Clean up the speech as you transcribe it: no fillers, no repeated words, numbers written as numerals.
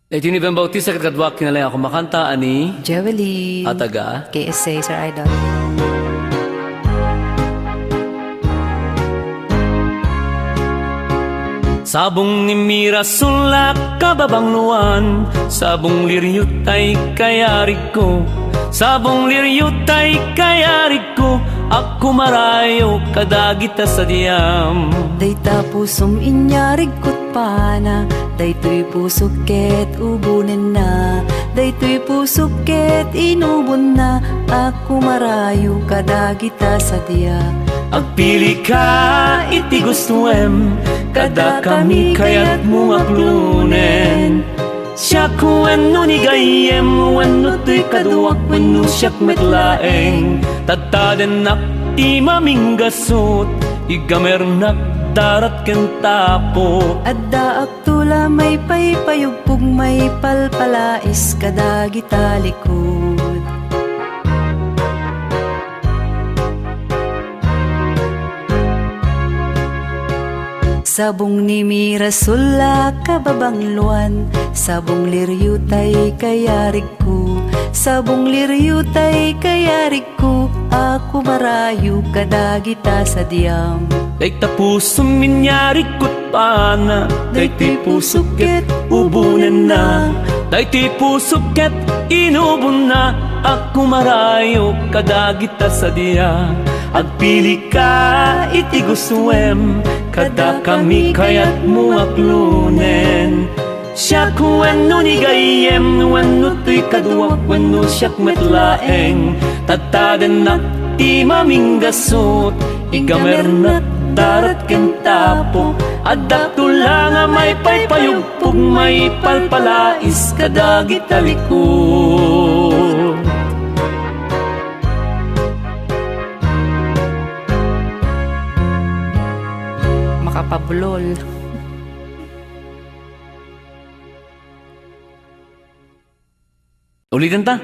Iti ni Ben Bautista kat kadwak kinalay ako makanta ani Jewelly Ataga KSA Sir Idol. Sabong ni Mira sulak kababangluan, sabong liryot ay kayari ko, sabong liryot ay kayari ko, ako marayo kadagita sa diyam. Dayta pusom inyarig kot pana, daytoy pusok ket ubunen na, daytoy pusok ket inubon na, ako marayo kadagita sa diya. Agpili ka iti gustuem, kada kami kayat mo aglunen. Siya ko ano ni gayem, ano to'y kaduwak, ano siyak metlaeng. Tataden nak ti maminggasot, igamernak darat kentapo. Adda aktula may paypayugpog, may palpalais kadagita likod. Sabong ni Mira sulak kababangluan, sabong liryutay kayarig ko, sabong liryutay kayarig ko, ako marayo kadagita sa diyam. Dayta puso minyari kot pana, dayti puso ket ubunen na, dayti puso ket inubon na, ako marayo kadagita sa diya. Agpili ka iti gustuem, kada kami kayat mo aglunen. Siya ko ano ni gayem, ano to'y kaduwak, ano siyak metlaeng. Tataden nak ti maminggasot, igamernak darat kentapo. Adda tula nga may paypayugpog, may palpalais kadagita likod. Makapabulol. Ulitin ta.